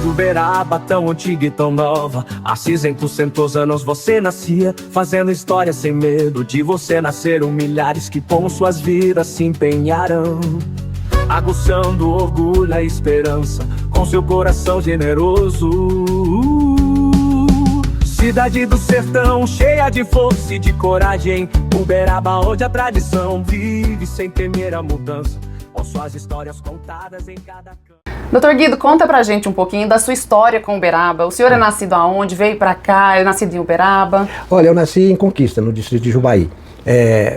de Uberaba, tão antiga e tão nova. Há 600 anos você nascia, fazendo história sem medo de você nascer. Milhares que com suas vidas se empenharão, aguçando orgulho e esperança, com seu coração generoso. Cidade do sertão, cheia de força e de coragem, Uberaba onde a tradição vive sem temer a mudança, com suas histórias contadas em cada canto. Doutor Guido, conta pra gente um pouquinho da sua história com Uberaba. O senhor é nascido aonde? Veio pra cá? É nascido em Uberaba? Olha, eu nasci em Conquista, no distrito de Jubaí.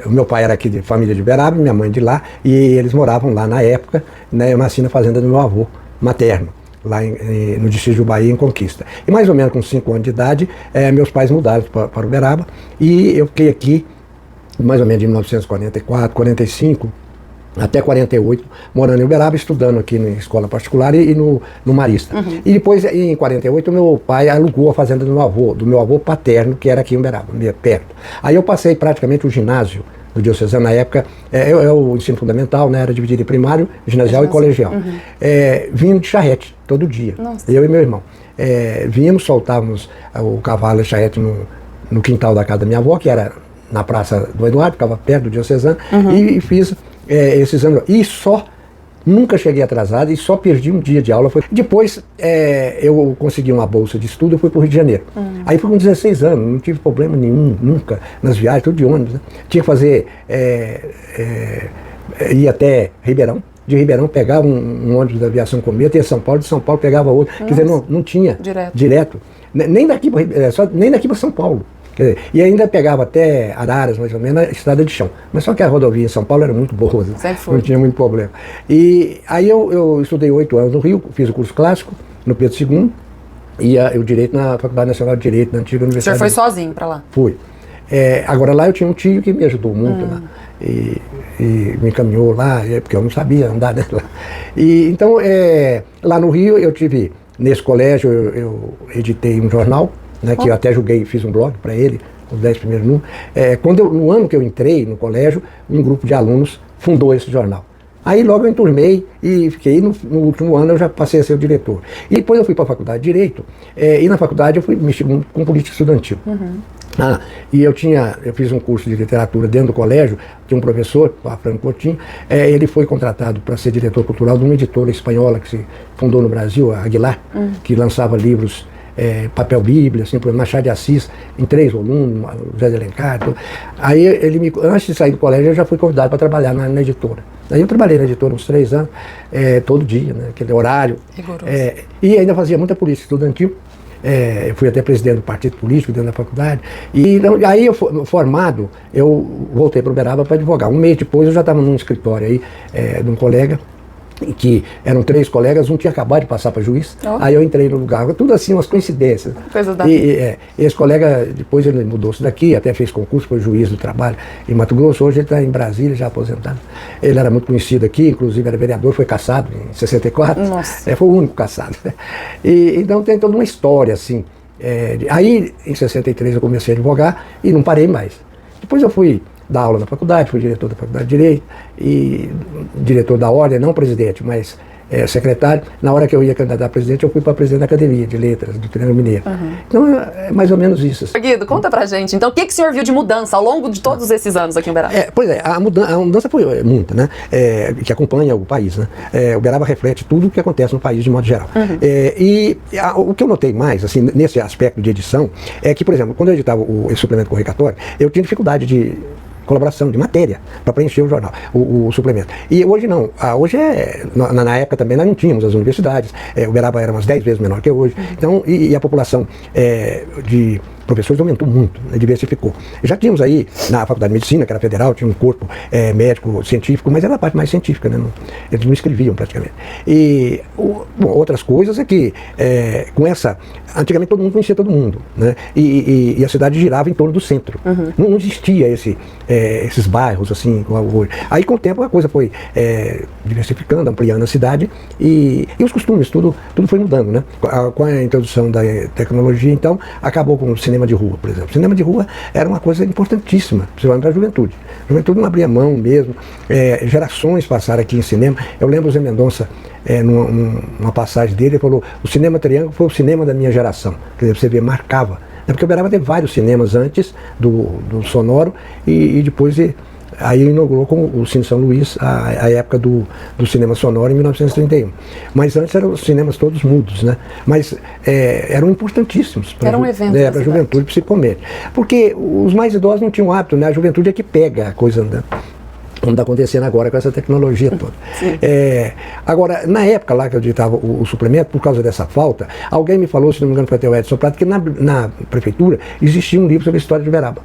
O meu pai era aqui de família de Uberaba, minha mãe de lá, e eles moravam lá na época, né? Eu nasci na fazenda do meu avô materno, lá no distrito de Jubaí, em Conquista. E mais ou menos com 5 anos de idade, meus pais mudaram para Uberaba, e eu fiquei aqui mais ou menos de 1944, 45, até 48, morando em Uberaba, estudando aqui na escola particular e no Marista. Uhum. E depois, em 48, meu pai alugou a fazenda do meu avô paterno, que era aqui em Uberaba, perto. Aí eu passei praticamente o ginásio do diocesano, na época, o ensino fundamental, né, era dividido em primário, ginasial e colegial. Uhum. Vindo de charrete, todo dia, Nossa. Eu e meu irmão. Vínhamos, soltávamos o cavalo e a charrete no quintal da casa da minha avó, que era na Praça do Eduardo, ficava perto do diocesano, uhum. e fiz esses anos. E nunca cheguei atrasado e só perdi um dia de aula. Depois eu consegui uma bolsa de estudo e fui para o Rio de Janeiro. Aí fui com 16 anos, não tive problema nenhum, nunca, nas viagens, tudo de ônibus. Né? Tinha que fazer, ir até Ribeirão. De Ribeirão pegava um ônibus da aviação Cometa, ia a São Paulo, de São Paulo pegava outro. Nossa. Quer dizer, não tinha direto. Nem daqui para São Paulo. Quer dizer, e ainda pegava até Araras, mais ou menos, a estrada de chão. Mas só que a rodovia em São Paulo era muito boa, não tinha muito problema. E aí eu estudei 8 anos no Rio, fiz o curso clássico no Pedro II, e o Direito na Faculdade Nacional de Direito, na antiga Universidade. O senhor foi sozinho para lá? Fui. Agora lá eu tinha um tio que me ajudou muito lá, e me encaminhou lá, porque eu não sabia andar, né, lá. E, então, lá no Rio eu tive, nesse colégio eu editei um jornal, né, que eu até julguei, fiz um blog para ele, os 10 primeiros números. No ano que eu entrei no colégio, um grupo de alunos fundou esse jornal. Aí logo eu enturmei e fiquei, no último ano eu já passei a ser o diretor. E depois eu fui para a faculdade de Direito, e na faculdade eu fui mexer com política estudantil. Uhum. E eu fiz um curso de literatura dentro do colégio, tinha um professor, o Franco Coutinho, ele foi contratado para ser diretor cultural de uma editora espanhola que se fundou no Brasil, a Aguilar, que lançava livros, papel bíblia, assim, por Machado de Assis, em 3 volumes, José de Alencar. Tudo. Aí antes de sair do colégio, eu já fui convidado para trabalhar na editora. Aí eu trabalhei na editora uns 3 anos, todo dia, né, aquele horário. E ainda fazia muita política estudantil. Eu fui até presidente do partido político dentro da faculdade. E aí, formado, eu voltei para Uberaba para advogar. Um mês depois eu já estava num escritório aí, de um colega, que eram 3 colegas, um tinha acabado de passar para juiz, aí eu entrei no lugar, tudo assim, umas coincidências. Esse colega, depois ele mudou-se daqui, até fez concurso, foi juiz do trabalho em Mato Grosso, hoje ele está em Brasília, já aposentado. Ele era muito conhecido aqui, inclusive era vereador, foi cassado em 64, foi o único cassado. Então tem toda uma história assim. Aí em 63 eu comecei a advogar e não parei mais. Depois eu fui dar aula na faculdade, fui diretor da Faculdade de Direito e diretor da Ordem, não presidente, mas secretário. Na hora que eu ia candidatar a presidente, eu fui para presidente da Academia de Letras, do Triângulo Mineiro. Uhum. Então é mais ou menos isso. Guido, conta pra gente, então, o que o senhor viu de mudança ao longo de todos esses anos aqui em Uberaba? Pois a mudança foi muita, né? Que acompanha o país, né? Uberaba reflete tudo o que acontece no país de modo geral. Uhum. O que eu notei mais, assim, nesse aspecto de edição, é que, por exemplo, quando eu editava esse suplemento corregatório, eu tinha dificuldade de colaboração, de matéria, para preencher o jornal, o suplemento. E hoje não. Hoje na época também nós não tínhamos as universidades, Uberaba era umas 10 vezes menor que hoje. Então, e a população de professores aumentou muito, né, diversificou. Já tínhamos aí, na Faculdade de Medicina, que era federal, tinha um corpo médico científico, mas era a parte mais científica, né? Eles não escreviam praticamente. E outras coisas é que, antigamente todo mundo conhecia todo mundo, né? E a cidade girava em torno do centro. Uhum. Não existia esses bairros assim, igual hoje. Aí com o tempo a coisa foi diversificando, ampliando a cidade e os costumes, tudo foi mudando, né? Com a introdução da tecnologia, então, acabou com o cinema cinema de rua, por exemplo. Cinema de rua era uma coisa importantíssima, principalmente para a juventude. A juventude não abria mão mesmo, gerações passaram aqui em cinema. Eu lembro o Zé Mendonça, numa passagem dele, ele falou: o cinema Triângulo foi o cinema da minha geração. Quer dizer, você vê, marcava. Porque Uberaba teve vários cinemas antes do sonoro e depois aí inaugurou com o Cine São Luís a época do cinema sonoro em 1931. Mas antes eram os cinemas todos mudos, né? Mas eram importantíssimos para um evento a juventude, principalmente. Porque os mais idosos não tinham hábito, né? A juventude é que pega a coisa andando. Como está acontecendo agora com essa tecnologia toda. Agora, na época lá que eu editava o suplemento, por causa dessa falta, alguém me falou, se não me engano foi até o Edson Prata, que na prefeitura existia um livro sobre a história de Uberaba.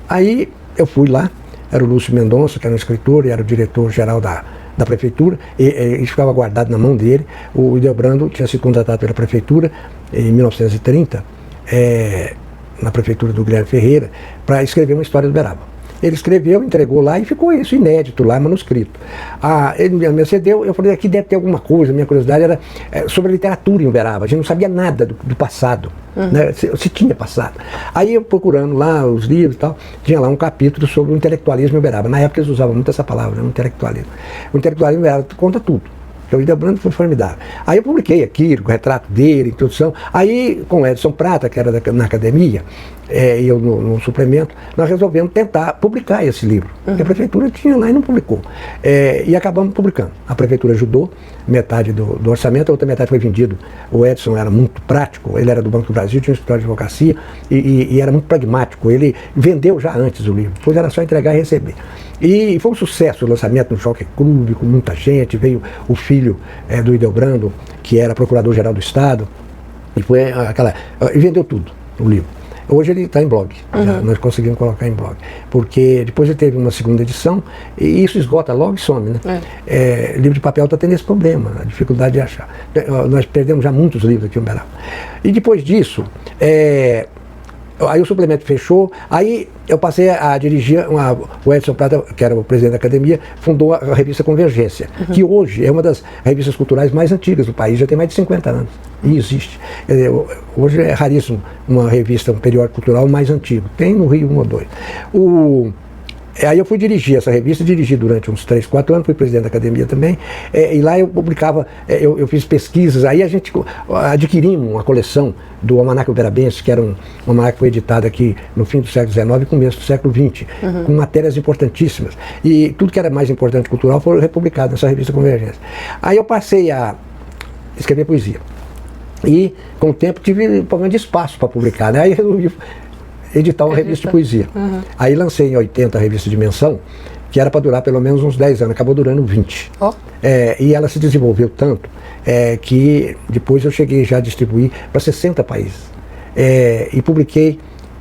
Aí eu fui lá, era o Lúcio Mendonça, que era um escritor e era o diretor-geral da prefeitura, e isso ficava guardado na mão dele. O Ideobrando tinha sido contratado pela prefeitura em 1930, na prefeitura do Guilherme Ferreira, para escrever uma história do Uberaba. Ele escreveu, entregou lá e ficou isso, inédito lá, manuscrito. Ele me cedeu, eu falei, aqui deve ter alguma coisa, minha curiosidade era sobre a literatura em Uberaba. A gente não sabia nada do passado, né? Se tinha passado. Aí eu procurando lá os livros e tal, tinha lá um capítulo sobre o intelectualismo em Uberaba. Na época eles usavam muito essa palavra, intelectualismo. O intelectualismo em Uberaba conta tudo. O Ideobrando foi formidável. Aí eu publiquei aqui, o retrato dele, introdução. Aí, com o Edson Prata, que era na academia, e eu no suplemento, nós resolvemos tentar publicar esse livro. Porque a prefeitura tinha lá e não publicou. E acabamos publicando. A prefeitura ajudou, metade do orçamento, a outra metade foi vendido. O Edson era muito prático, ele era do Banco do Brasil, tinha um escritório de advocacia e era muito pragmático. Ele vendeu já antes o livro, depois era só entregar e receber. E foi um sucesso o lançamento no Jockey Club, com muita gente. Veio o filho do Ideobrando, que era procurador-geral do Estado, e foi e vendeu tudo, o livro. Hoje ele está em blog, nós conseguimos colocar em blog, porque depois ele teve uma segunda edição, e isso esgota logo e some, né? Livro de papel está tendo esse problema, a dificuldade de achar. Nós perdemos já muitos livros aqui em Uberaba. E depois disso, aí o suplemento fechou, aí eu passei a dirigir, o Edson Prata, que era o presidente da academia, fundou a revista Convergência, que hoje é uma das revistas culturais mais antigas do país, já tem mais de 50 anos, e existe. Hoje é raríssimo uma revista, um periódico cultural mais antigo, tem no Rio um ou dois. Aí eu fui dirigir essa revista, dirigi durante uns 3, 4 anos, fui presidente da academia também, e lá eu publicava, eu fiz pesquisas, aí a gente adquirimos uma coleção do Almanaque Uberabense, que era um almanaque que foi editado aqui no fim do século XIX e começo do século XX, com matérias importantíssimas. E tudo que era mais importante cultural foi republicado nessa revista Convergência. Aí eu passei a escrever poesia. E, com o tempo, tive um problema de espaço para publicar, né? Aí resolvi editar uma revista de poesia. Aí lancei em 80 a revista Dimensão, que era para durar pelo menos uns 10 anos, acabou durando 20. E ela se desenvolveu tanto que depois eu cheguei já a distribuir para 60 países. E publiquei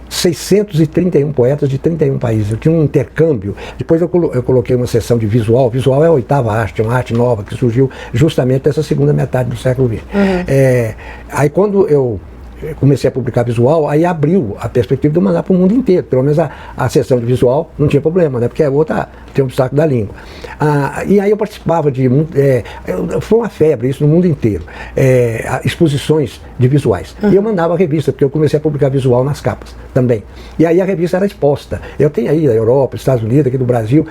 631 poetas de 31 países. Eu tinha um intercâmbio. Depois eu coloquei uma seção de visual. Visual é a 8ª arte, uma arte nova que surgiu justamente nessa segunda metade do século XX. Aí quando eu comecei a publicar visual, aí abriu a perspectiva de eu mandar para o mundo inteiro. Pelo menos a seção de visual não tinha problema, né? Porque a outra tem um obstáculo da língua. E aí eu participava de... foi uma febre isso no mundo inteiro. Exposições de visuais. E eu mandava a revista, porque eu comecei a publicar visual nas capas também. E aí a revista era exposta. Eu tenho aí da Europa, Estados Unidos, aqui do Brasil,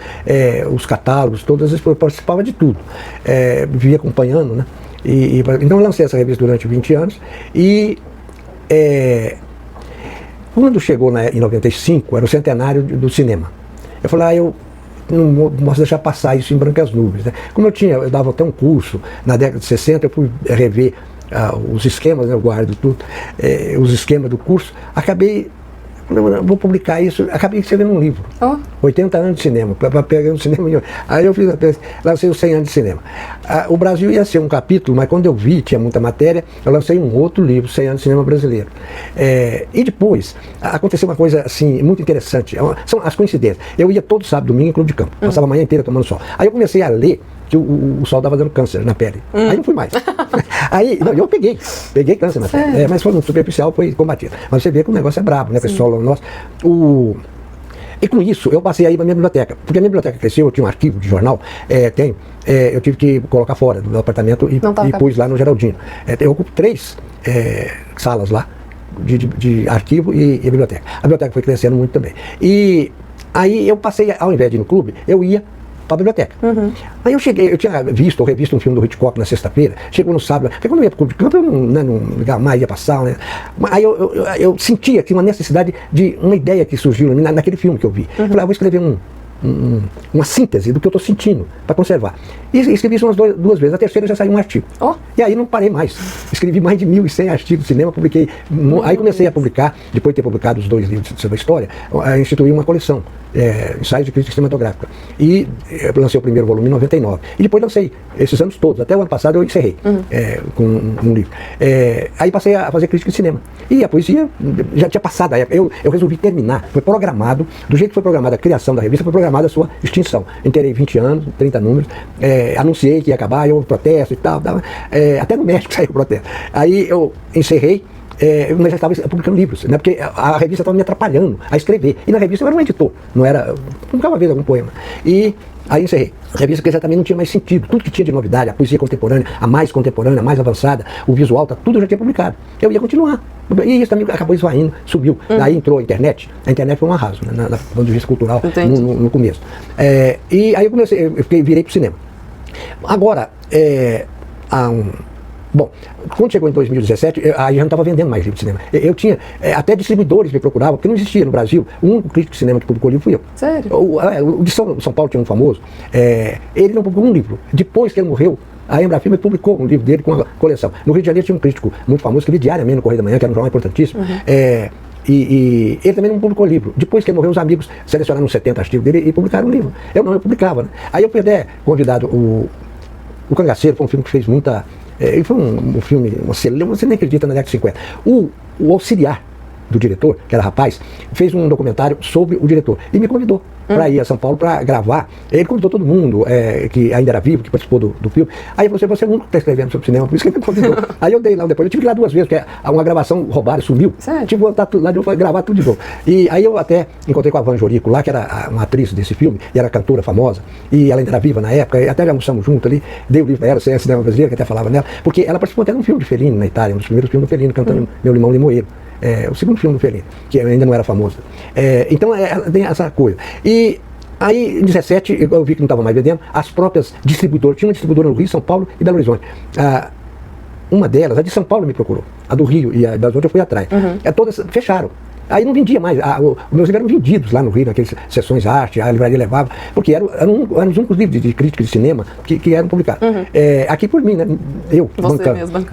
os catálogos, todas as... Eu participava de tudo. Vivia acompanhando, né? Então eu lancei essa revista durante 20 anos e... quando chegou em 95, era o centenário do cinema. Eu falei, eu não posso deixar passar isso em brancas nuvens, né? Como eu dava até um curso na década de 60, eu fui rever os esquemas, né, eu guardo tudo, os esquemas do curso, vou publicar isso, acabei escrevendo um livro, 80 anos de cinema, para pegar no cinema. Aí eu lancei os 100 anos de cinema. O Brasil ia ser um capítulo, mas quando eu vi, tinha muita matéria, eu lancei um outro livro, 100 anos de cinema brasileiro. E depois, aconteceu uma coisa assim, muito interessante, são as coincidências. Eu ia todo sábado, domingo em clube de campo, passava a manhã inteira tomando sol. Aí eu comecei a ler que o sol estava dando câncer na pele. Aí não fui mais. Aí, eu peguei câncer na pele. Mas foi superficial, foi combatido. Mas você vê que o negócio é brabo, né? Pessoal, nosso. E com isso, eu passei aí para a minha biblioteca. Porque a minha biblioteca cresceu, eu tinha um arquivo de jornal, eu tive que colocar fora do meu apartamento e pus lá no Geraldino. Eu ocupo 3 salas lá. de arquivo e biblioteca. A biblioteca foi crescendo muito também. E aí eu passei, ao invés de ir no clube, eu ia para a biblioteca. Aí eu cheguei, eu tinha visto ou revisto um filme do Hitchcock na sexta-feira, chegou no sábado, porque quando eu ia para o clube de campo, eu não mais ia para a sala, né? Aí eu sentia que uma necessidade de uma ideia que surgiu naquele filme que eu vi. Eu falei, vou escrever uma síntese do que eu estou sentindo para conservar. E escrevi isso umas duas vezes. A terceira já saiu um artigo. E aí não parei mais. Escrevi mais de 1.100 artigos de cinema, publiquei. Aí comecei a publicar, depois de ter publicado os 2 livros sobre a história, instituí uma coleção, ensaios de crítica cinematográfica. E lancei o primeiro volume em 99. E depois lancei esses anos todos. Até o ano passado eu encerrei com um livro. Aí passei a fazer crítica de cinema. E a poesia já tinha passado a época. Eu resolvi terminar. Foi programado, do jeito que foi programada a criação da revista, foi programada a sua extinção. Inteirei 20 anos, 30 números. Anunciei que ia acabar, eu protesto e tal. Até no México saiu o protesto. Aí eu encerrei. Eu já estava publicando livros, né? Porque a revista estava me atrapalhando a escrever. E na revista eu era um editor, não era. Publicava uma vez algum poema. E aí encerrei. A revista que já também não tinha mais sentido. Tudo que tinha de novidade, a poesia contemporânea, a mais avançada, o visual, tudo eu já tinha publicado. Eu ia continuar. E isso também acabou esvaindo, subiu. Daí entrou a internet. A internet foi um arraso, né? Na ponto de vista cultural, no começo. E aí eu comecei, virei para o cinema. Agora, bom, quando chegou em 2017, aí já não estava vendendo mais livro de cinema. Eu tinha, até distribuidores me procuravam, porque não existia no Brasil. O único crítico de cinema que publicou livro fui eu. Sério? O de São Paulo tinha um famoso, ele não publicou um livro. Depois que ele morreu, a Embrafilme publicou um livro dele com a coleção. No Rio de Janeiro tinha um crítico muito famoso, que ele diariamente no Correio da Manhã, que era um jornal importantíssimo. E ele também não publicou livro. Depois que ele morreu, os amigos selecionaram uns 70 artigos dele e publicaram um livro. Eu publicava, né? Aí eu fui até convidado, o Cangaceiro, foi um filme que fez muita... foi um filme, você nem acredita, na década de 50. O auxiliar do diretor, que era rapaz, fez um documentário sobre o diretor e me convidou para ir a São Paulo para gravar. Ele convidou todo mundo que ainda era vivo, que participou do filme. Aí você é o único que está escrevendo sobre cinema, por isso que ele me convidou. Aí eu dei lá depois. Eu tive que ir lá 2 vezes, porque uma gravação roubada, sumiu. Sério? Tive que voltar lá de gravar tudo de novo. E aí eu até encontrei com a Van Jorico lá, que era uma atriz desse filme, e era cantora famosa, e ela ainda era viva na época, e até já almoçamos junto ali, dei o livro para ela, cinema brasileiro, que até falava nela, porque ela participou até de um filme de Fellini na Itália, um dos primeiros filmes do Fellini, cantando Meu Limão Limoeiro. O segundo filme do Fellini, que ainda não era famoso. Então tem essa coisa. E aí, em 17, eu vi que não estava mais vendendo, as próprias distribuidoras, tinha uma distribuidora no Rio, São Paulo e Belo Horizonte. Uma delas, a de São Paulo me procurou, a do Rio e a de Belo Horizonte eu fui atrás. Todas fecharam. Aí não vendia mais, os meus livros eram vendidos lá no Rio, naquelas sessões de arte, a livraria levava, porque eram os únicos livros de crítica de cinema que eram publicados. Aqui por mim, né? Eu, você bancando. mesmo.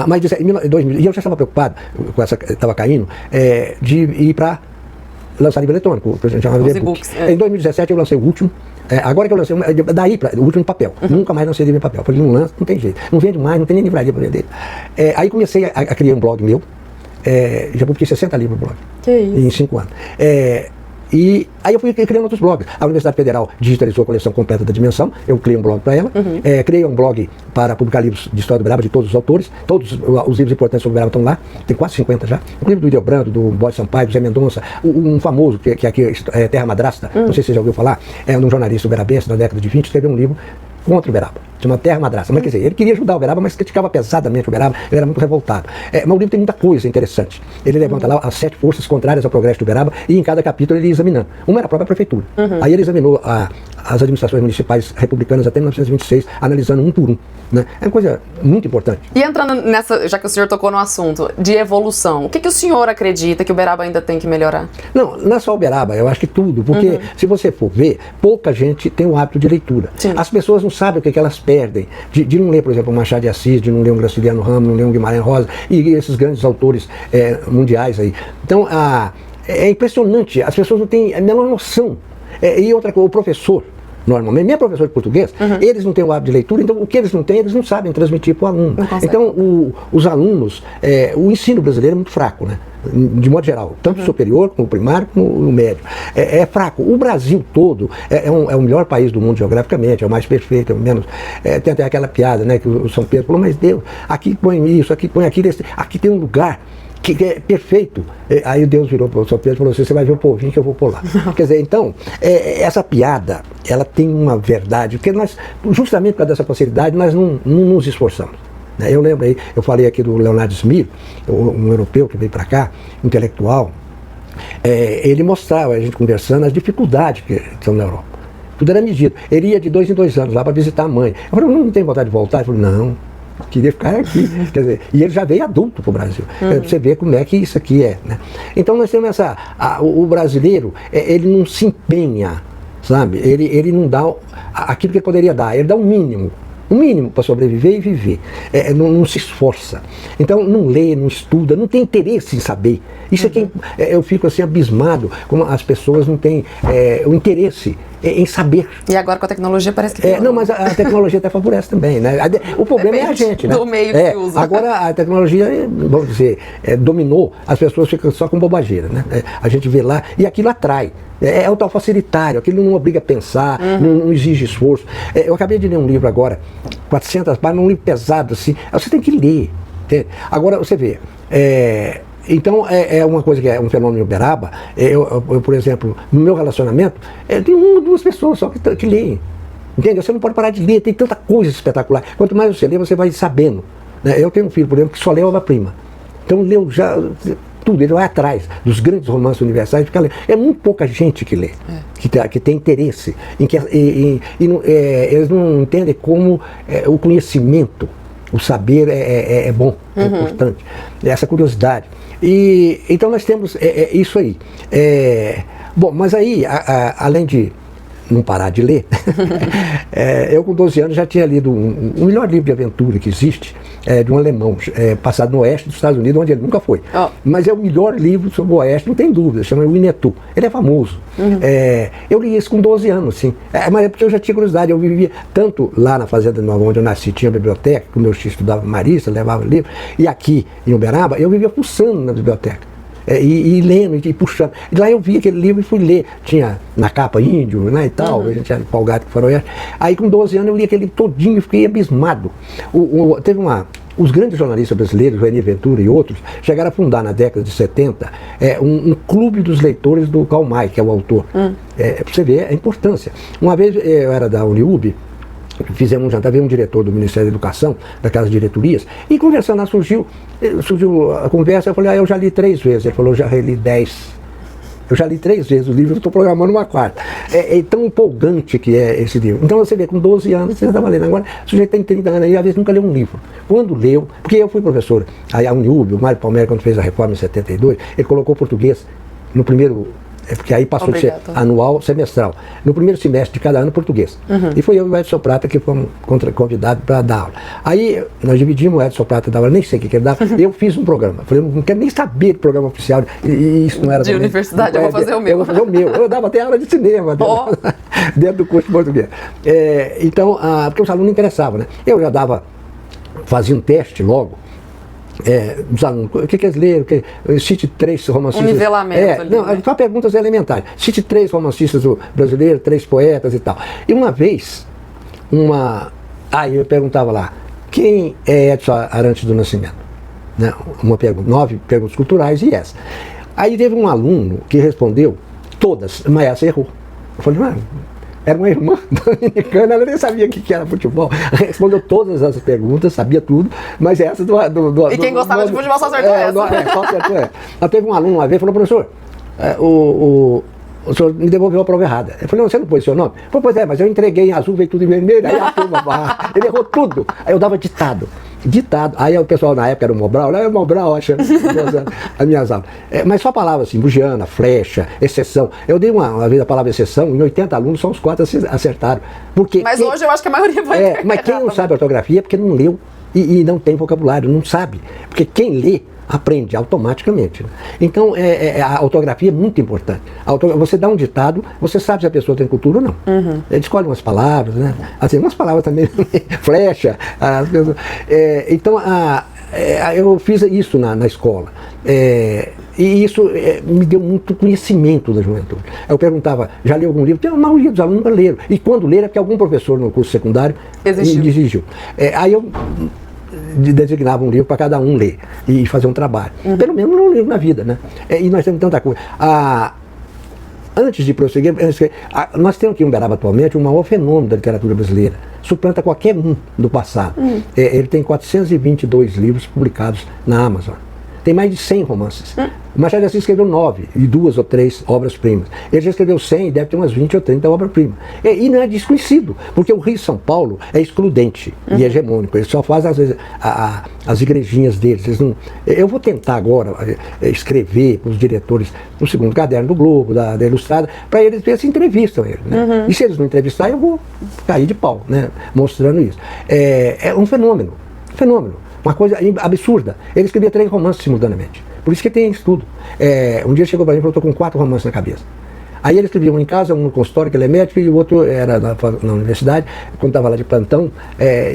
Mas em 2000, e eu já estava preocupado com essa, estava caindo, de ir para lançar livro eletrônico, que a gente chamava de e-book. Em 2017 eu lancei o último, agora que eu lancei, daí o último em papel, nunca mais lancei livro em papel. Falei, não lança, não tem jeito, não vende mais, não tem nem livraria para vender. Aí comecei a criar um blog meu, já publiquei 60 livros no blog. Que isso? Em 5 anos. E aí eu fui criando outros blogs. A Universidade Federal digitalizou a coleção completa da Dimensão, eu criei um blog para ela, criei um blog para publicar livros de história do Uberaba de todos os autores, todos os livros importantes sobre o Uberaba estão lá, tem quase 50 já, o livro do Ildebrando, do Bode Sampaio, do Zé Mendonça, um famoso, que aqui é Terra Madrasta, não sei se você já ouviu falar, um jornalista uberabense da década de 20, escreveu um livro contra o Uberaba, chama Terra Madrasta. Mas quer dizer, ele queria ajudar o Uberaba, mas criticava pesadamente o Uberaba, ele era muito revoltado. Mas o livro tem muita coisa interessante. Ele levanta lá as 7 forças contrárias ao progresso do Uberaba e em cada capítulo ele ia examinando. Uma era a própria prefeitura. Aí ele examinou as administrações municipais republicanas até 1926, analisando um por um. Né? É uma coisa muito importante. E entrando nessa, já que o senhor tocou no assunto de evolução, o que o senhor acredita que o Uberaba ainda tem que melhorar? Não é só o Uberaba, eu acho que tudo, porque se você for ver, pouca gente tem o hábito de leitura. Sim. As pessoas não sabem o que elas perdem de não ler, por exemplo, o Machado de Assis, de não ler um Graciliano Ramos, não ler um Guimarães Rosa e esses grandes autores mundiais aí. Então, é impressionante, as pessoas não têm a menor noção. E outra coisa, o professor, normalmente, mesmo professor de português, eles não têm o hábito de leitura, então o que eles não têm, eles não sabem transmitir para o aluno. Então, os alunos, o ensino brasileiro é muito fraco, né? De modo geral, tanto o superior, como o primário, como o médio. É fraco. O Brasil todo é o melhor país do mundo geograficamente, é o mais perfeito, é o menos... tem até aquela piada, né, que o São Pedro falou, mas Deus, aqui põe isso, aqui põe aquilo, aqui tem um lugar que é perfeito. Aí Deus virou para o São Pedro e falou assim, você vai ver o povinho que eu vou pôr lá. Quer dizer, então, essa piada, ela tem uma verdade, porque nós, justamente por causa dessa facilidade, nós não nos esforçamos. né? Eu lembro aí, eu falei aqui do Leonardo Smith, um europeu que veio para cá, intelectual, ele mostrava, a gente conversando, as dificuldades que estão na Europa. Tudo era medido. Ele ia de 2 em 2 anos lá para visitar a mãe. Eu falei, não tem vontade de voltar? Ele falou, não, queria ficar aqui. Quer dizer, e ele já veio adulto para o Brasil. Você vê como é que isso aqui é, né? Então nós temos o brasileiro, ele não se empenha, sabe? Ele não dá aquilo que ele poderia dar, ele dá o mínimo para sobreviver e viver. Não se esforça. Então não lê, não estuda, não tem interesse em saber. Isso é que eu fico assim abismado, como as pessoas não têm o interesse em saber. E agora com a tecnologia parece que não, mas a tecnologia até favorece também, né? O problema é a gente, né? Do meio que usa. Agora a tecnologia, vamos dizer, dominou, as pessoas ficam só com bobageira, né? A gente vê lá e aquilo atrai. É o tal facilitário, aquilo não obriga a pensar, não exige esforço. Eu acabei de ler um livro agora, 400 páginas, um livro pesado assim, você tem que ler. Entende? Agora você vê, então é uma coisa que é um fenômeno Uberaba. Eu, por exemplo, no meu relacionamento, tem 1 ou 2 pessoas só que leem. Entende? Você não pode parar de ler, tem tanta coisa espetacular. Quanto mais você lê, você vai sabendo, né? Eu tenho um filho, por exemplo, que só lê obra-prima. Então leu já tudo, ele vai atrás dos grandes romances universais, fica lendo. É muito pouca gente que lê, que tem interesse, eles não entendem como o conhecimento, o saber é bom, é importante, essa curiosidade. Então nós temos isso aí. Bom, mas aí, além de não parar de ler, eu com 12 anos já tinha lido o melhor livro de aventura que existe, de um alemão, passado no oeste dos Estados Unidos, onde ele nunca foi. Mas é o melhor livro sobre o oeste, não tem dúvida, chama Winnetou. Ele é famoso. Eu li isso com 12 anos, sim. Mas é porque eu já tinha curiosidade, eu vivia tanto lá na Fazenda Nova, onde eu nasci, tinha biblioteca, como eu estudava Marista, levava livro, e aqui em Uberaba, eu vivia pulsando na biblioteca. E lendo, e puxando. E lá eu vi aquele livro e fui ler. Tinha na capa índio, né, e tal, a gente era empolgado com o faroeste. Aí com 12 anos eu li aquele livro todinho e fiquei abismado. Teve os grandes jornalistas brasileiros, o Eni Ventura e outros, chegaram a fundar na década de 70 um clube dos leitores do Karl May, que é o autor. Pra você ver a importância. Uma vez eu era da Uniub, fizemos um jantar, veio um diretor do Ministério da Educação, daquelas diretorias, e conversando lá surgiu a conversa, eu falei, eu já li 3 vezes. Ele falou, eu já reli 10. Eu já li 3 vezes o livro, eu estou programando uma 4ª. É tão empolgante que é esse livro. Então você vê, com 12 anos, você já estava lendo. Agora, o sujeito tem 30 anos e às vezes nunca leu um livro. Quando leu, porque eu fui professor, aí a Uniub, o Mário Palmeira, quando fez a reforma em 72, ele colocou português no primeiro. Porque aí passou de ser anual, semestral. No primeiro semestre de cada ano, português. E foi eu e o Edson Prata que fomos convidados para dar aula. Aí nós dividimos, o Edson Prata dava, nem sei o que ele dava, eu fiz um programa. Falei, não quero nem saber de programa oficial, e isso não era... De universidade, eu vou fazer o meu. Eu vou fazer o meu. Eu dava até aula de cinema, dentro do curso de português. Então, porque os alunos interessavam, né? Eu já fazia um teste logo, dos alunos, o que eles leram, cite 3 romancistas. Um nivelamento ali, não, só perguntas elementares. Cite 3 romancistas brasileiros, 3 poetas e tal. E uma vez, eu perguntava lá, quem é Edson Arantes do Nascimento? Né? Uma pergunta, 9 perguntas culturais e essa. Aí teve um aluno que respondeu todas, mas essa errou. Eu falei, era uma irmã dominicana, ela nem sabia o que era futebol. Respondeu todas as perguntas, sabia tudo, mas essa E quem gostava de futebol só acertou essa. Só acertou essa. Ela teve um aluno uma vez e falou, professor, o senhor me devolveu a prova errada. Eu falei, não, você não pôs seu nome? Eu falei, pois mas eu entreguei em azul, veio tudo em vermelho, aí a turma, ele errou tudo. Aí eu dava ditado. Aí o pessoal na época era o Mobral, o Mobral achando as minhas aulas. Mas só palavras assim, bugiana, flecha, exceção. Eu dei uma vez a palavra exceção, em 80 alunos, só uns 4 acertaram. Mas hoje eu acho que a maioria vai mas quem não sabe ortografia é porque não leu e não tem vocabulário, não sabe. Porque quem lê, aprende automaticamente. Então, a ortografia é muito importante. Você dá um ditado, você sabe se a pessoa tem cultura ou não. Ele escolhe umas palavras, né? Assim, umas palavras também, flecha. Então, eu fiz isso na escola. E isso me deu muito conhecimento da juventude. Eu perguntava, já leu algum livro? A maioria dos alunos nunca leram. E quando leram é porque algum professor no curso secundário exigiu. Aí eu designava um livro para cada um ler e fazer um trabalho. Pelo menos um livro na vida, né? E nós temos tanta coisa. antes de prosseguir, nós temos aqui em Uberaba atualmente o maior fenômeno da literatura brasileira. Suplanta qualquer um do passado. Ele tem 422 livros publicados na Amazon. Tem mais de 100 romances. O Machado de Assis escreveu 9 e 2 ou 3 obras-primas. Ele já escreveu 100 e deve ter umas 20 ou 30 obras-primas. E não é desconhecido, porque o Rio e São Paulo é excludente e hegemônico. Ele só faz, às vezes, as igrejinhas deles. Eles não... Eu vou tentar agora escrever para os diretores no segundo caderno do Globo, da Ilustrada, para eles verem se entrevistam ele. Né? E se eles não entrevistarem, eu vou cair de pau, né? Mostrando isso. É um fenômeno. Uma coisa absurda. Ele escrevia 3 romances simultaneamente. Por isso que tem isso tudo. Um dia ele chegou para mim e falou: estou com 4 romances na cabeça. Aí ele escrevia um em casa, um no consultório, que ele é médico, e o outro era na universidade, quando estava lá de plantão,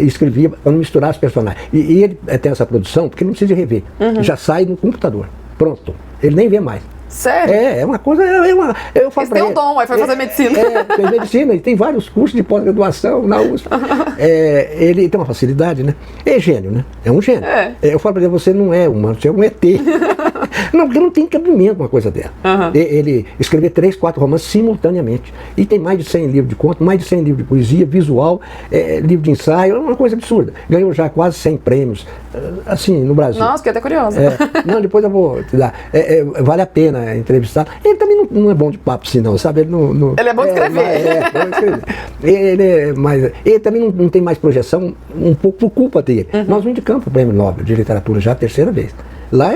escrevia para não misturar os personagens. E ele tem essa produção porque não precisa de rever. Já sai no computador. Pronto. Ele nem vê mais. Sério? É uma coisa. Eu falo Eles têm um dom, aí foi fazer medicina. Fez medicina, e tem vários cursos de pós-graduação na USP. Ele tem uma facilidade, né? É gênio, né? É um gênio. Eu falo para ele: você não é humano, você é um ET. Não, porque não tem cabimento uma coisa dela. Ele escreveu 3, 4 romances simultaneamente. E tem mais de 100 livros de conto, mais de 100 livros de poesia, visual, livro de ensaio, é uma coisa absurda. Ganhou já quase 100 prêmios, assim, no Brasil. Nossa, fiquei até curiosa. Não, depois eu vou te dar. Vale a pena entrevistar. Ele também não é bom de papo, assim, não, sabe? Ele é bom de escrever. Bom de escrever. Ele também não tem mais projeção, um pouco por culpa dele. Nós não indicamos o Prêmio Nobel de Literatura já a 3ª vez. Lá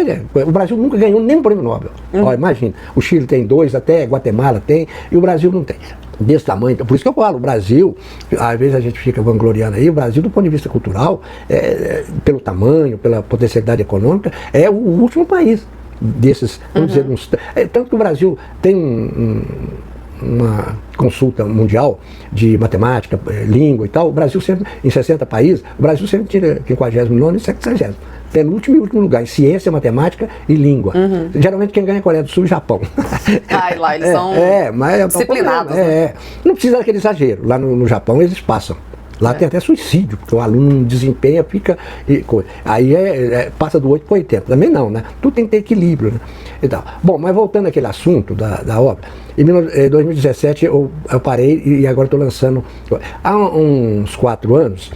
o Brasil nunca ganhou nem um prêmio Nobel. Ó, imagina, o Chile tem 2, até Guatemala tem, e o Brasil não tem. Desse tamanho. Por isso que eu falo, o Brasil, às vezes a gente fica vangloriando aí, o Brasil do ponto de vista cultural, pelo tamanho, pela potencialidade econômica, é o último país desses, vamos dizer, tanto que o Brasil tem uma consulta mundial de matemática, língua e tal. O Brasil sempre, em 60 países, o Brasil sempre tira 59º e 60º. Penúltimo e último lugar em ciência, matemática e língua. Geralmente quem ganha é a Coreia do Sul e Japão. Lá eles são disciplinados. Não precisa daquele exagero. Lá no Japão eles passam. Lá tem até suicídio, porque o aluno não desempenha, fica... Aí passa do 8 para 80. Também não, né? Tudo tem que ter equilíbrio, né? Então, bom, mas voltando àquele assunto da obra, em 2017 eu parei e agora estou lançando... Há uns 4 anos,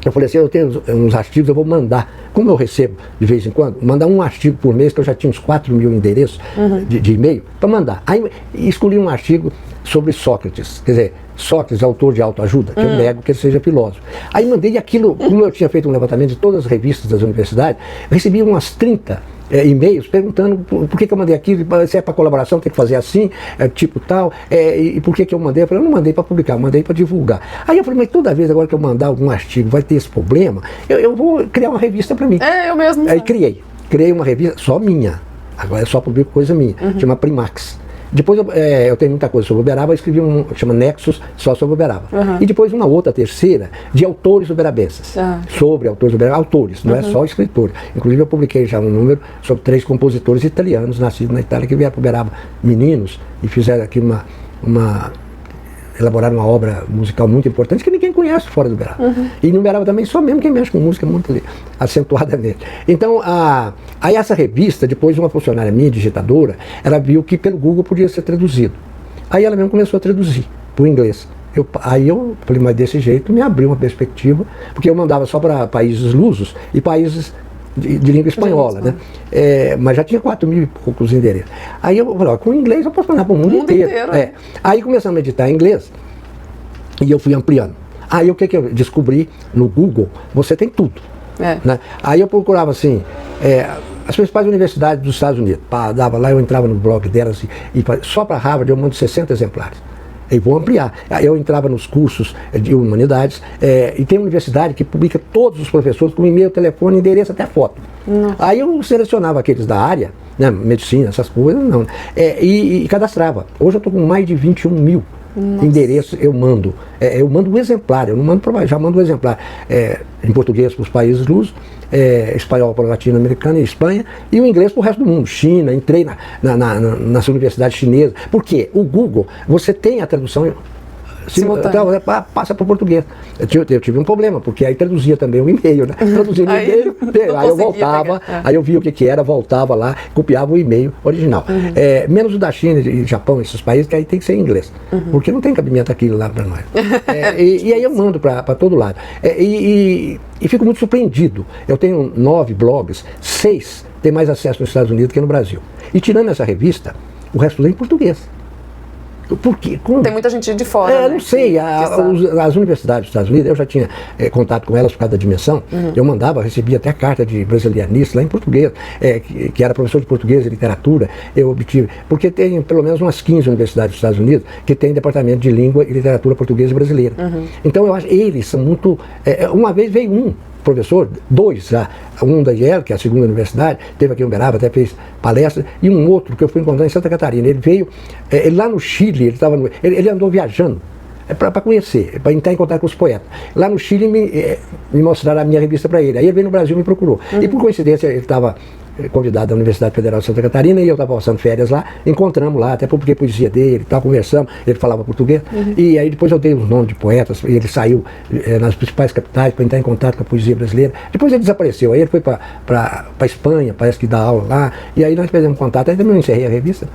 eu falei assim: eu tenho uns artigos, eu vou mandar, como eu recebo de vez em quando, mandar um artigo por mês, que eu já tinha uns 4 mil endereços de e-mail, para mandar. Aí escolhi um artigo sobre Sócrates, quer dizer, Sócrates, autor de autoajuda, que eu nego que ele seja filósofo. Aí mandei aquilo, como eu tinha feito um levantamento de todas as revistas das universidades, eu recebi umas 30 e-mails perguntando por que eu mandei aquilo, se é para colaboração tem que fazer assim, tipo tal, e por que eu mandei. Eu falei: eu não mandei para publicar, eu mandei para divulgar. Aí eu falei: mas toda vez agora que eu mandar algum artigo vai ter esse problema, eu vou criar uma revista para mim. Eu mesmo. Aí criei uma revista só minha, agora eu só publico coisa minha, chama Primax. Depois eu tenho muita coisa sobre Uberaba, eu escrevi chama Nexus, só sobre Uberaba. E depois uma outra, terceira, de autores uberabenses. Sobre autores uberabenses, autores, não é só escritores. Inclusive eu publiquei já um número sobre 3 compositores italianos nascidos na Itália que vieram para Uberaba, meninos, e fizeram aqui elaboraram uma obra musical muito importante que ninguém conhece fora do Uberaba. E no Uberaba também só mesmo quem mexe com música muito acentuada nele. Então, aí essa revista, depois uma funcionária minha, digitadora, ela viu que pelo Google podia ser traduzido. Aí ela mesmo começou a traduzir para o inglês. Aí eu falei: mas desse jeito me abriu uma perspectiva, porque eu mandava só para países lusos e países de língua espanhola, né? Mas já tinha 4 mil e poucos endereços. Aí eu falei: com inglês eu posso mandar para o mundo inteiro. Aí começamos a editar em inglês e eu fui ampliando. Aí o que eu descobri no Google? Você tem tudo. Né? Aí eu procurava assim, as principais universidades dos Estados Unidos. Dava lá, eu entrava no blog delas e só para Harvard eu mando 60 exemplares. E vou ampliar. Eu entrava nos cursos de humanidades, e tem universidade que publica todos os professores com e-mail, telefone, endereço, até foto. Aí eu selecionava aqueles da área, né, medicina, essas coisas, não. E cadastrava. Hoje eu estou com mais de 21 mil endereços, eu mando. Eu mando um exemplar, eu não mando para já mando um exemplar em português para os países lusos, espanhol para a latino-americana e Espanha, e o inglês para o resto do mundo. China, entrei nas universidades chinesas. Por quê? O Google, você tem a tradução Simultâneo. Passa para o português. Eu tive um problema, porque aí traduzia também o e-mail, né? Traduzia o e-mail, aí eu voltava, aí eu via o que era, voltava lá, copiava o e-mail original. Menos o da China e Japão, esses países, que aí tem que ser em inglês, porque não tem cabimento aquilo lá para nós. E aí eu mando para todo lado. E fico muito surpreendido. Eu tenho 9 blogs, 6 tem mais acesso nos Estados Unidos que no Brasil. E tirando essa revista, o resto lê em português. Por quê? Tem muita gente de fora, né? Não sei, as universidades dos Estados Unidos, eu já tinha contato com elas por causa da dimensão, eu recebia até carta de brasilianice lá em português, que era professor de português e literatura, eu obtive, porque tem pelo menos umas 15 universidades dos Estados Unidos que tem departamento de língua e literatura portuguesa e brasileira. Então eu acho, eles são muito, uma vez veio um professor, 2 já, um da Yale, que é a segunda universidade, teve aqui em Uberaba, até fez palestra, e um outro que eu fui encontrar em Santa Catarina. Ele veio, ele lá no Chile, ele andou viajando para conhecer, para entrar em contato com os poetas. Lá no Chile me mostraram a minha revista para ele. Aí ele veio no Brasil e me procurou. E por coincidência ele estava convidado da Universidade Federal de Santa Catarina e eu estava passando férias lá, encontramos lá, até porque poesia dele e tal, conversamos, ele falava português, e aí depois eu dei os nomes de poetas, e ele saiu nas principais capitais para entrar em contato com a poesia brasileira. Depois ele desapareceu, aí ele foi para Espanha, parece que dá aula lá, e aí nós fizemos contato, aí também eu encerrei a revista.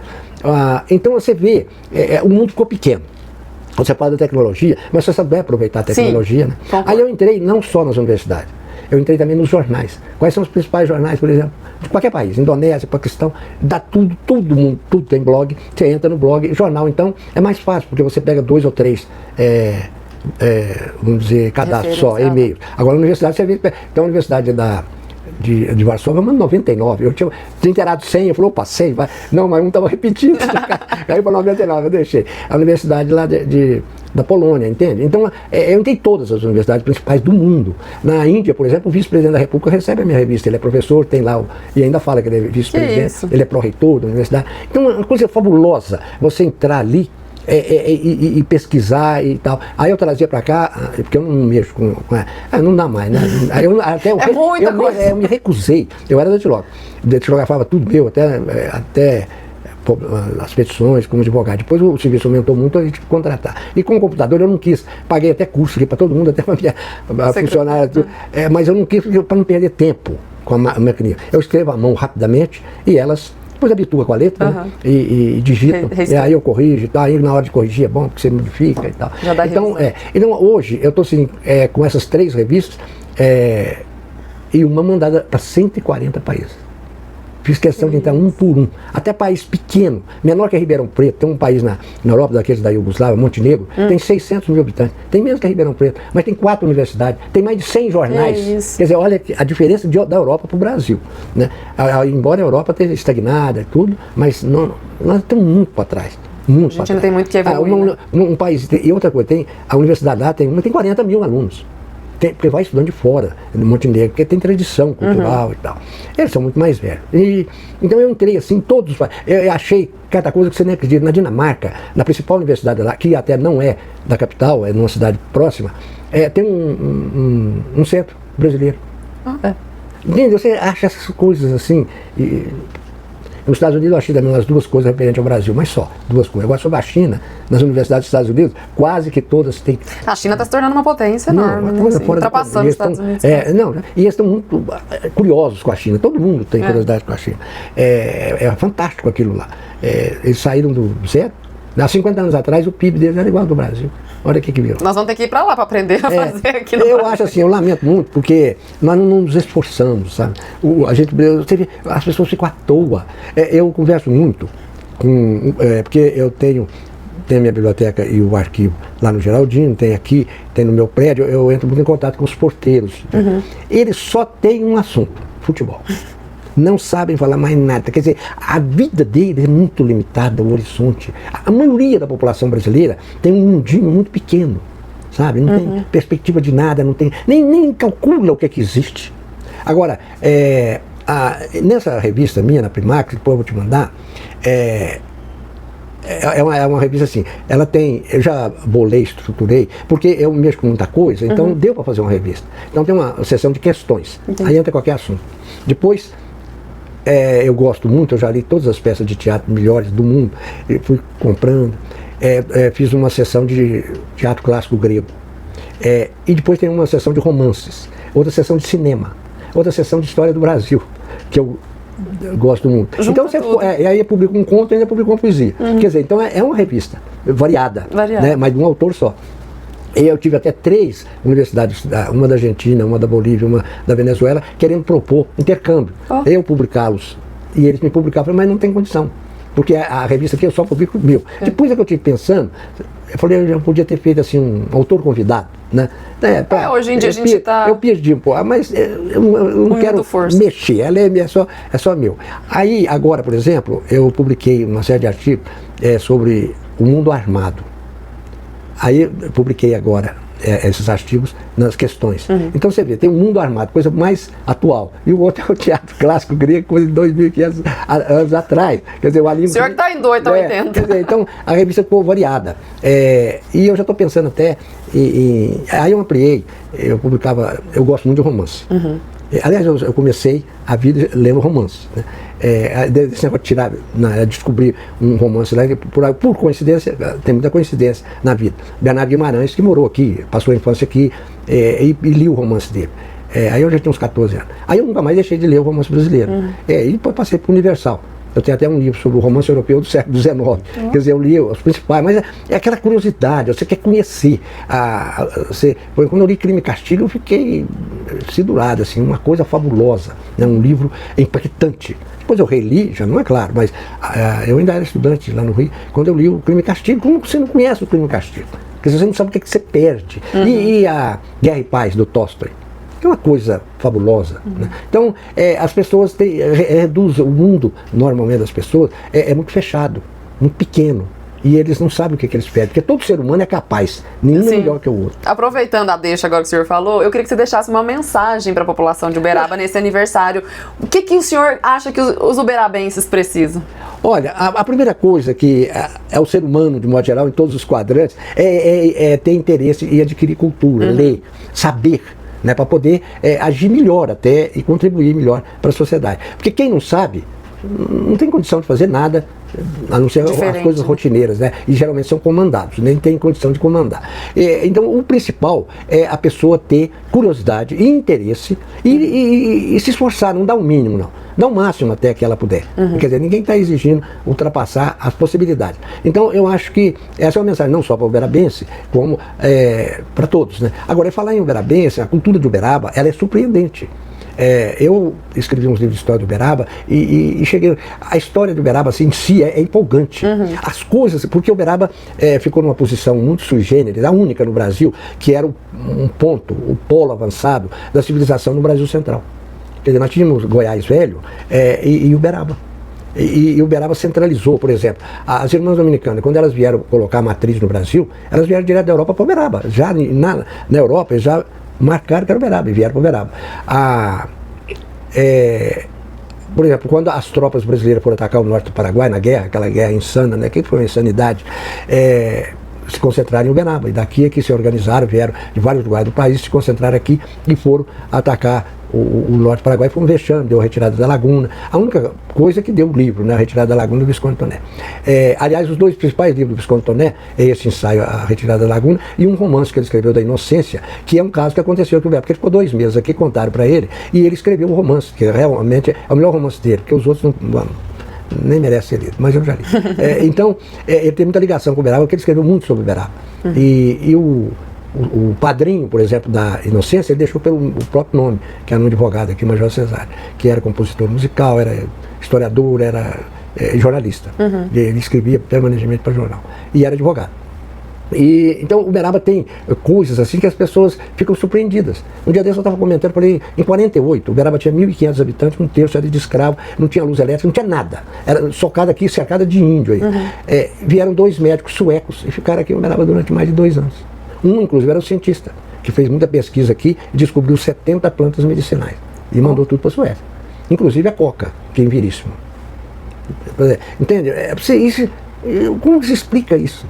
Então você vê, o mundo ficou pequeno. Você fala da tecnologia, mas você sabe aproveitar a tecnologia, né? Aí eu entrei não só nas universidades, eu entrei também nos jornais. Quais são os principais jornais, por exemplo, de qualquer país? Indonésia, Paquistão, dá todo mundo, tudo tem blog. Você entra no blog, jornal, então é mais fácil, porque você pega 2 ou 3, vamos dizer, cadastros só, e-mail. Agora na universidade você vê, então a universidade de Varsóvia, mas 99. Eu tinha inteirado 100, eu falei, opa, 100, vai. Não, mas um estava repetindo. Aí para 99 eu deixei. A universidade lá da Polônia, entende? Então, eu entrei em todas as universidades principais do mundo. Na Índia, por exemplo, o vice-presidente da República recebe a minha revista. Ele é professor, tem lá, e ainda fala que ele é vice-presidente, ele é pró-reitor da universidade. Então, é uma coisa fabulosa você entrar ali e pesquisar e tal. Aí eu trazia para cá, porque eu não mexo com não dá mais, né? Eu me recusei. Eu era datilografava tudo meu, até as petições como advogado. Depois o serviço aumentou muito, a gente tinha que contratar. E com o computador eu não quis. Paguei até curso aqui para todo mundo, até para minha funcionária. Mas eu não quis para não perder tempo com a maquininha. Eu escrevo à mão rapidamente e elas depois habitua com a letra, né? E digita. E aí eu corrijo e tal. Aí na hora de corrigir é bom, porque você modifica e tal. Já dá então hoje eu estou assim, com essas 3 revistas e uma mandada para 140 países. Fiz questão de entrar um por um. Até país pequeno, menor que a Ribeirão Preto. Tem um país na Europa, daqueles da Iugoslávia, Montenegro, tem 600 mil habitantes. Tem menos que a Ribeirão Preto, mas tem 4 universidades. Tem mais de 100 jornais. Quer dizer, olha a diferença da Europa para o Brasil, né? Embora a Europa esteja estagnada e tudo, mas nós estamos muito para trás. A gente não tem muito que evoluir. Um país, e outra coisa, a universidade lá tem 40 mil alunos. Porque vai estudando de fora, no Montenegro, porque tem tradição cultural e tal. Eles são muito mais velhos. Então eu entrei assim, todos. Eu achei cada coisa que você nem acredita. Na Dinamarca, na principal universidade lá, que até não é da capital, é numa cidade próxima, tem um centro brasileiro. Entende? Você acha essas coisas assim. Nos Estados Unidos eu achei também umas 2 coisas referentes ao Brasil, mas só 2 coisas. Agora sobre a China, nas universidades dos Estados Unidos, quase que todas têm. A China está se tornando uma potência enorme, ultrapassando os Estados Unidos. E eles estão muito curiosos com a China, todo mundo tem curiosidade com a China. É fantástico aquilo lá. Eles saíram do zero. Há 50 anos atrás o PIB deles era igual ao do Brasil. Olha o que virou. Nós vamos ter que ir para lá para aprender a fazer aquilo. Eu acho assim, eu lamento muito, porque nós não nos esforçamos, sabe? As pessoas ficam à toa. Eu converso muito porque eu tenho a minha biblioteca e o arquivo lá no Geraldino, tem aqui, tem no meu prédio, eu entro muito em contato com os porteiros. Eles só têm um assunto: futebol. Não sabem falar mais nada. Quer dizer, a vida deles é muito limitada, o horizonte. A maioria da população brasileira tem um mundinho muito pequeno, sabe? Não tem perspectiva de nada, não tem, nem calcula o que é que existe. Agora, nessa revista minha, na Primax, depois eu vou te mandar, é uma revista assim, ela tem, eu já bolei, estruturei, porque eu mexo com muita coisa, então deu para fazer uma revista. Então tem uma seção de questões, aí entra qualquer assunto. Depois, eu gosto muito, eu já li todas as peças de teatro melhores do mundo, fui comprando. fiz uma sessão de teatro clássico grego. E depois tem uma sessão de romances, outra sessão de cinema, outra sessão de história do Brasil, que eu gosto muito. Junta Então, tudo. e aí eu publico um conto e ainda publico uma poesia. Quer dizer, então é uma revista variada. Né, mas de um autor só. E eu tive até 3 universidades, uma da Argentina, uma da Bolívia, uma da Venezuela, querendo propor intercâmbio. Eu publicá-los. E eles me publicavam, mas não tem condição. Porque a revista aqui eu só publico 1000. Depois é que eu estive pensando, eu falei, eu já podia ter feito assim um autor convidado, né? Hoje em dia a gente está... Eu perdi um pouco, mas eu não quero mexer, ela é só meu. Aí, agora, por exemplo, eu publiquei uma série de artigos sobre o mundo armado. Aí eu publiquei agora esses artigos nas questões. Então você vê, tem um mundo armado, coisa mais atual. E o outro é o teatro clássico grego, coisa de 2.500 anos atrás. Quer dizer, o senhor que está em doido, está entendendo. Quer dizer, então a revista ficou variada. E eu já estou pensando até aí eu ampliei, eu gosto muito de romance. Aliás, eu comecei a vida lendo romance. Né? Desse negócio de tirar, descobrir um romance lá, por coincidência, tem muita coincidência na vida. Bernardo Guimarães, que morou aqui, passou a infância aqui, e li o romance dele. Aí eu já tinha uns 14 anos. Aí eu nunca mais deixei de ler o romance brasileiro. E depois passei para o Universal. Eu tenho até um livro sobre o romance europeu do século XIX. Quer dizer, eu li os principais, mas é aquela curiosidade, você quer conhecer. Quando eu li Crime e Castigo, eu fiquei sedurado, assim, uma coisa fabulosa, né? Um livro impactante. Depois eu reli, já não é claro, mas eu ainda era estudante lá no Rio, quando eu li o Crime e Castigo. Como você não conhece o Crime e Castigo? Porque você não sabe o que você perde. E a Guerra e Paz, do Tolstói? É uma coisa fabulosa. Né? Então, as pessoas reduzem o mundo, normalmente, das pessoas, é muito fechado, muito pequeno. E eles não sabem o que eles pedem, porque todo ser humano é capaz, nenhum é melhor que o outro. Aproveitando a deixa agora que o senhor falou, eu queria que você deixasse uma mensagem para a população de Uberaba nesse aniversário. O que o senhor acha que os uberabenses precisam? Olha, a primeira coisa que é o ser humano, de modo geral, em todos os quadrantes, é ter interesse em adquirir cultura, ler, saber. Né, para poder agir melhor até e contribuir melhor para a sociedade. Porque quem não sabe, não tem condição de fazer nada, a não ser as coisas rotineiras, né? E geralmente são comandados, nem tem condição de comandar. Então o principal é a pessoa ter curiosidade e interesse e se esforçar, não dá o mínimo não, dá o máximo até que ela puder. Quer dizer, ninguém está exigindo ultrapassar as possibilidades. Então eu acho que essa é uma mensagem não só para o uberabense, como para todos, né? Agora, falar em uberabense, a cultura de Uberaba, ela é surpreendente. Eu escrevi uns livros de história de Uberaba e cheguei. A história de Uberaba assim, em si é empolgante. As coisas, porque Uberaba ficou numa posição muito sui generis, a única no Brasil, que era um ponto, o polo avançado da civilização no Brasil Central. Quer dizer, nós tínhamos Goiás Velho e Uberaba. E Uberaba centralizou, por exemplo, as irmãs dominicanas, quando elas vieram colocar a matriz no Brasil, elas vieram direto da Europa para Uberaba. Já na Europa, eles já marcaram que era Uberaba e vieram para Uberaba. Por exemplo, quando as tropas brasileiras foram atacar o norte do Paraguai na guerra, aquela guerra insana, né, que foi uma insanidade, se concentraram em Uberaba. E daqui é que se organizaram, vieram de vários lugares do país, se concentraram aqui e foram atacar o norte do Paraguai. Foi um vexame, deu a retirada da Laguna. A única coisa que deu o livro, né, a retirada da Laguna do Visconde Toné. Aliás, os 2 principais livros do Visconde Toné é esse ensaio, A Retirada da Laguna, e um romance que ele escreveu da Inocência, que é um caso que aconteceu aqui, porque ele ficou 2 meses aqui, contaram para ele, e ele escreveu um romance, que realmente é o melhor romance dele, porque os outros nem merece ser lido, mas eu já li. Então, ele tem muita ligação com Uberaba, porque ele escreveu muito sobre Uberaba. E o padrinho, por exemplo, da Inocência, ele deixou pelo próprio nome, que era um advogado aqui, Major Cesário, que era compositor musical, era historiador, era jornalista. Ele escrevia permanentemente para jornal. E era advogado. Então Uberaba tem coisas assim que as pessoas ficam surpreendidas. Um dia desse eu estava comentando, falei, em 48, Uberaba tinha 1.500 habitantes, 1/3 era de escravo, não tinha luz elétrica, não tinha nada. Era socada aqui, cercada de índio aí. Vieram 2 médicos suecos e ficaram aqui em Uberaba durante mais de 2 anos. Um, inclusive, era um cientista, que fez muita pesquisa aqui e descobriu 70 plantas medicinais. E mandou tudo para a Suécia. Inclusive a coca, que é em Veríssimo. Entende? Como se explica isso?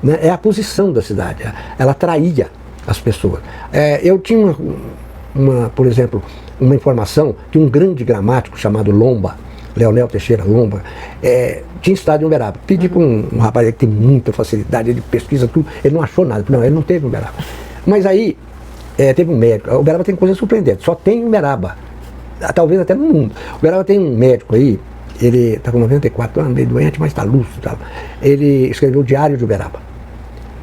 Né? É a posição da cidade. Ela atraía as pessoas. Eu tinha, por exemplo, uma informação que um grande gramático chamado Lomba, Leonel Teixeira Lomba, tinha estado em Uberaba. Pedi para um rapaz aí que tem muita facilidade, ele pesquisa tudo, ele não achou nada. Não, ele não teve em Uberaba. Mas aí, teve um médico. Uberaba tem coisa surpreendente, só tem em Uberaba. Talvez até no mundo. Uberaba tem um médico aí, ele está com 94 anos, meio doente, mas está lúcido. Tá? Ele escreveu o Diário de Uberaba.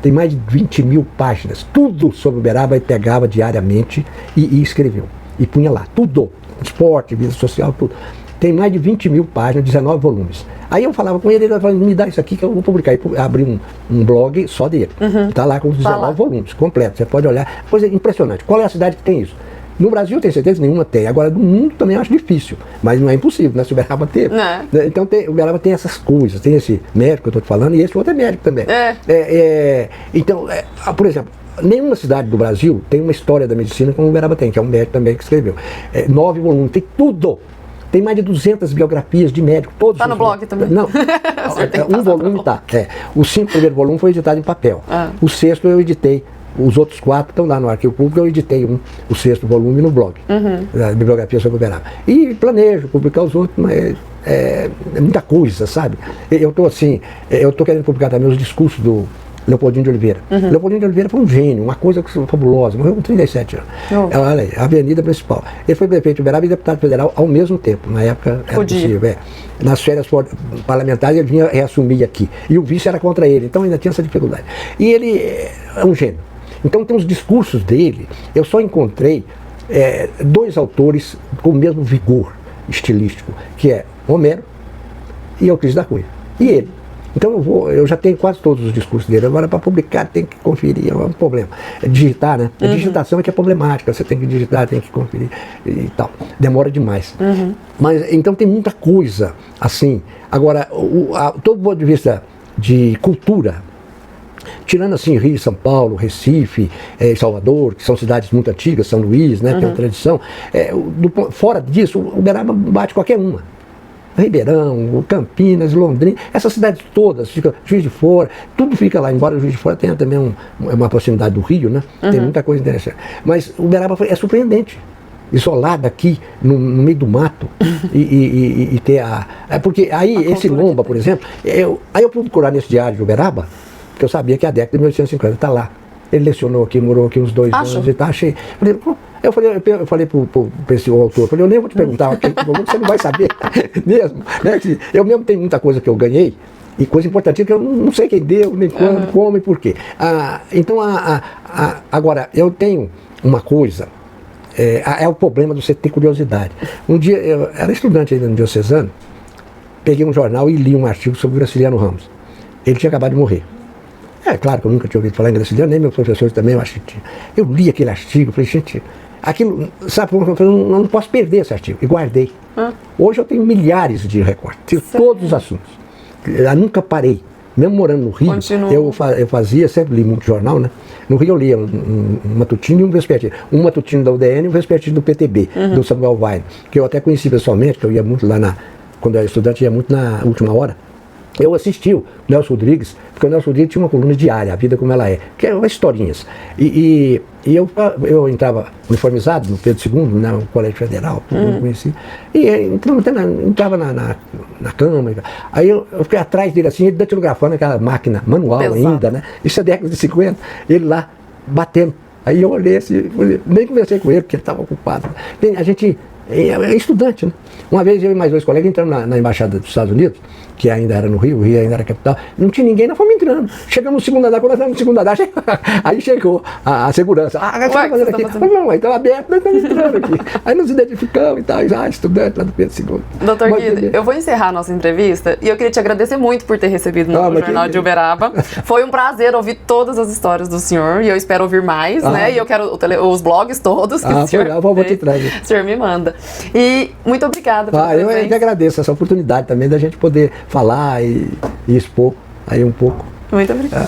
Tem mais de 20 mil páginas, tudo sobre Uberaba, ele pegava diariamente e escreveu. E punha lá, tudo, esporte, vida social, tudo. Tem mais de 20 mil páginas, 19 volumes. Aí eu falava com ele, ele falava, me dá isso aqui que eu vou publicar. E abri um blog só dele. Está lá com os 19 volumes, completo, você pode olhar. Coisa impressionante. Qual é a cidade que tem isso? No Brasil, tenho certeza, nenhuma tem. Agora, no mundo também acho difícil, mas não é impossível, né? Se o Uberaba teve. Então, o Uberaba tem essas coisas, tem esse médico que eu estou te falando, e esse outro é médico também. Então, por exemplo, nenhuma cidade do Brasil tem uma história da medicina como o Uberaba tem, que é um médico também que escreveu. 9 volumes, tem tudo. Tem mais de 200 biografias de médicos, todos. Tá no blog também? Não. Um volume tá. Os 5 primeiros volumes foi editado em papel. O 6º eu editei. Os outros 4 estão lá no arquivo público, eu editei o 6º volume no blog, da bibliografia sobre o Uberaba. E planejo publicar os outros, mas é muita coisa, sabe? Eu estou querendo publicar também os discursos do Leopoldino de Oliveira. Leopoldino de Oliveira foi um gênio, uma coisa fabulosa, morreu com 37 anos. Olha aí, a avenida principal. Ele foi prefeito de Uberaba e deputado federal ao mesmo tempo, na época era possível. Nas férias parlamentares ele vinha reassumir aqui, e o vice era contra ele, então ainda tinha essa dificuldade. E ele é um gênio. Então tem os discursos dele, eu só encontrei 2 autores com o mesmo vigor estilístico, que é Homero e Euclides da Cunha. E ele. Então eu já tenho quase todos os discursos dele. Agora para publicar tem que conferir, é um problema. Digitar, né? A digitação é que é problemática, você tem que digitar, tem que conferir e tal. Demora demais. Mas então tem muita coisa assim. Agora, todo ponto de vista de cultura, tirando assim Rio, São Paulo, Recife, Salvador, que são cidades muito antigas, São Luís, né, tem uma tradição, fora disso, o Uberaba bate qualquer uma. Ribeirão, Campinas, Londrina, essas cidades todas, Juiz de Fora, tudo fica lá, embora o Juiz de Fora tenha também uma proximidade do Rio, né, tem muita coisa interessante. Mas o Uberaba é surpreendente. Isolada aqui, no meio do mato, e ter porque aí, esse Lomba, por exemplo, aí eu fui procurar nesse Diário de Uberaba, porque eu sabia que a década de 1850 está lá. Ele lecionou aqui, morou aqui uns 2 anos e tal, achei. Eu falei para esse autor, eu nem vou te perguntar, você não vai saber mesmo. Né? Eu mesmo tenho muita coisa que eu ganhei, e coisa importante que eu não sei quem deu, nem quando, como e porquê. Então, agora, eu tenho uma coisa, é o problema de você ter curiosidade. Um dia, eu era estudante ainda no Diocesano, peguei um jornal e li um artigo sobre o Graciliano Ramos. Ele tinha acabado de morrer. Claro que eu nunca tinha ouvido falar em Graciliano, nem meus professores também, eu acho que tinha. Eu li aquele artigo, falei, gente, aquilo, sabe, eu não posso perder esse artigo, e guardei. Hoje eu tenho milhares de recortes, de todos os assuntos. Eu nunca parei. Mesmo morando no Rio, eu fazia, sempre li muito jornal, né? No Rio eu lia um matutino e um vespertino. Um matutino da UDN e um vespertino do PTB, do Samuel Weiner, que eu até conheci pessoalmente, que eu ia muito lá quando eu era estudante, ia muito na última hora. Eu assisti o Nelson Rodrigues, porque o Nelson Rodrigues tinha uma coluna diária, A Vida Como Ela É, que eram historinhas. E eu entrava uniformizado no Pedro II, né, no Colégio Federal, eu conheci, e entrava na cama. Aí eu fiquei atrás dele assim, ele datilografando aquela máquina manual ainda, né? Isso é década de 50, ele lá batendo. Aí eu olhei assim, nem conversei com ele, porque ele estava ocupado. A gente é estudante, né? Uma vez eu e mais 2 colegas entramos na Embaixada dos Estados Unidos, que ainda era no Rio, o Rio ainda era a capital, não tinha ninguém, nós fomos entrando. Chegamos no segundo andar, quando nós estamos no segundo andar, aí chegou a segurança. O que você está fazendo aqui? Não, aí estava aberto, nós estamos entrando aqui. Aí nos identificamos e tal, estudante lá do Pedro II. Doutor Guido, eu vou encerrar a nossa entrevista e eu queria te agradecer muito por ter recebido no Jornal de Uberaba. Foi um prazer ouvir todas as histórias do senhor e eu espero ouvir mais, né? E eu quero os blogs todos que o senhor vou te trazer. O senhor me manda. E muito obrigada pela presença. Eu que agradeço essa oportunidade também da gente poder falar e expor aí um pouco. Muito obrigada.